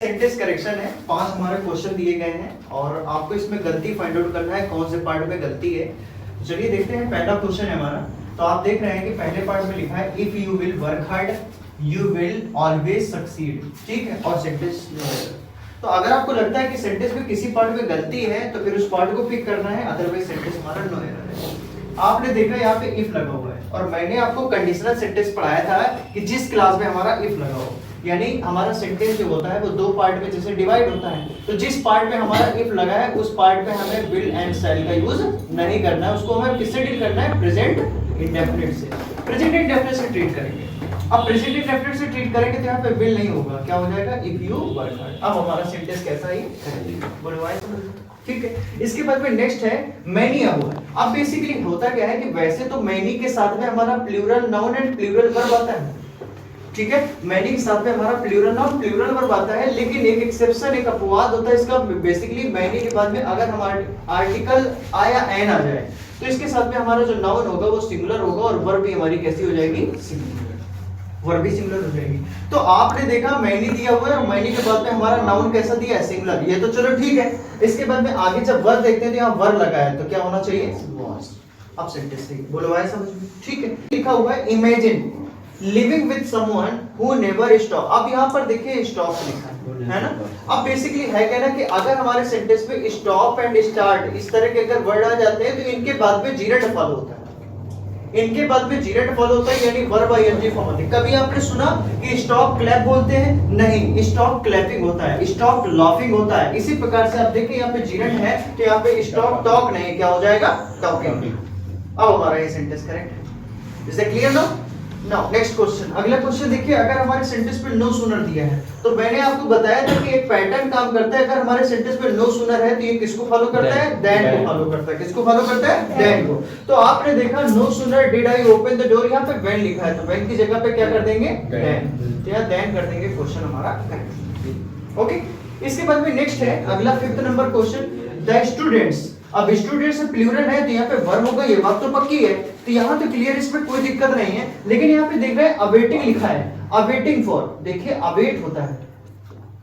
Sentence correction है। 5 हमारे question दिए गए हैं और आपको इसमें गलती फाइंड आउट करना है, कौन से पार्ट में गलती है। तो चलिए देखते हैं। पहला क्वेश्चन है हमारा, तो आप देख रहे हैं कि पहले पार्ट में लिखा है if you will work hard you will always succeed, ठीक है। और सेंटेंस तो अगर आपको लगता है कि सेंटेंस में किसी पार्ट में गलती है तो फिर उस पार्ट को पिक करना है, अदरवाइज सेंटेंस हमारा नो एरर है। आपने देखा यहाँ पे इफ लगा हुआ है और मैंने आपको कंडीशनल सेंटेंस पढ़ाया था कि जिस क्लास में हमारा इफ लगा हो, यानी हमारा सेंटेंस जो होता है वो दो पार्ट में जैसे डिवाइड होता है, तो जिस पार्ट में हमारा इफ लगा है उस पार्ट में हमें विल एंड शैल का यूज नहीं करना है। उसको हमें किससे डील करना है? प्रेजेंट इंडेफिनिट से। प्रेजेंट इंडेफिनिट से ट्रीट करेंगे। अब प्रेजेंट इंडेफिनिट से ट्रीट करेंगे तो यहाँ पे विल नहीं होगा, क्या हो जाएगा? If you work hard. अब हमारा सेंटेंस कैसा है? बोलवाए समझ, ठीक है। इसके बाद में नेक्स्ट है मैनी हुआ। अब बेसिकली होता क्या है कि वैसे तो मैनी के साथ में हमारा plural noun and plural verb आता है, ठीक है। मैनी के साथ में हमारा प्लूरल नाउन प्लूरल वर्ब आता है, लेकिन एक एक्सेप्शन, एक अपवाद होता है इसका। बेसिकली मैनी के बाद में अगर हमारा आर्टिकल आ या एन आ जाए तो इसके साथ में हमारा जो नाउन होगा वो सिंगुलर होगा और वर्ब भी हमारी कैसी हो जाएगी? सिंगुलर। वर्ब भी सिंगुलर हो जाएगी। तो आपने देखा मैनी दिया हुआ है और मैनी के बाद में हमारा नाउन कैसा दिया है? सिंगुलर। ये तो चलो ठीक है। इसके बाद में आगे जब वर्ब देखते हैं तो यहाँ वर्ब लगा है तो क्या होना चाहिए? वाज। अब सेंटेंस सही बोलवाए समझ में, ठीक है। लिखा हुआ है imagine living with someone who never stop. अब यहाँ पर देखिए स्टॉप लिखा है ना। अब बेसिकली है कहना कि अगर हमारे सेंटेंस में स्टॉप एंड स्टार्ट इस तरह के अगर वर्ड आ जाते हैं तो इनके बाद में जीरेट फॉलो होता है। इनके बाद में जीरेट फॉलो होता है, यानी वर्ब आईएनजी फॉर्म होती है। कभी आपने सुना कि स्टॉप क्लैप बोलते हैं? नहीं, स्टॉप क्लैपिंग होता है, स्टॉप लाफिंग होता है। इसी प्रकार से आप देखिए यहाँ पे जीरेट है तो यहाँ पे स्टॉप टॉक नहीं, क्या हो जाएगा? टॉकिंग। अब हमारा ये सेंटेंस करेक्ट है। Is it clear now? Now next question. अगला क्वेश्चन देखिए, अगर हमारे सेंटेंस में नो सूनर दिया है तो मैंने आपको बताया था कि एक पैटर्न काम करता है। अगर हमारे सेंटेंस में नो सूनर है तो ये किसको फॉलो करता है? देन को फॉलो करता है। किसको फॉलो करता है? देन को। तो आपने देखा no sooner did I open the door, यहाँ पे व्हेन लिखा है तो व्हेन की जगह पे क्या कर देंगे? देन। तो यहाँ देन कर देंगे, क्वेश्चन हमारा करेक्ट। ओके। इसके बाद में नेक्स्ट है अगला 5th number question, the students. अब स्टूडेंट्स से प्लूरल है तो यहाँ पे वर्ब होगा, ये बात तो पक्की है। तो यहाँ तो क्लियर, इसमें कोई दिक्कत नहीं है। लेकिन यहाँ पे देख रहे हैं अवेटिंग लिखा है, अवेटिंग फॉर। देखिए अवेट होता है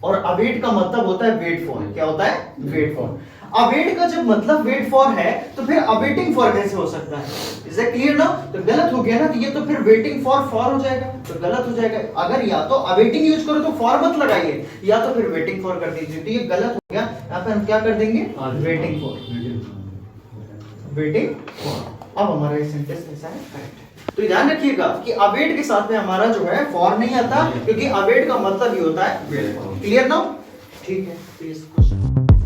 और अवेट का मतलब होता है वेट फॉर। क्या होता है? Wait for. अवेट का जब मतलब वेट फॉर है तो फिर अवेटिंग फॉर कैसे हो सकता है? इज इट क्लियर ना? तो गलत हो गया ना, तो ये तो फिर वेटिंग फॉर हो जाएगा, तो गलत हो जाएगा। अगर या तो अवेटिंग यूज करो तो फॉर मत लगाइए, या तो फिर वेटिंग फॉर कर दीजिए, तो ये गलत हो गया। यहाँ पे हम क्या कर देंगे? Waiting for. Waiting for. अब हमारा ये सेंटेंस कैसा है? करेक्ट। तो ध्यान रखिएगा कि अवेट के साथ में हमारा जो है फॉर नहीं आता, क्योंकि अवेट का मतलब ही होता है वेट फॉर। क्लियर ना? ठीक है।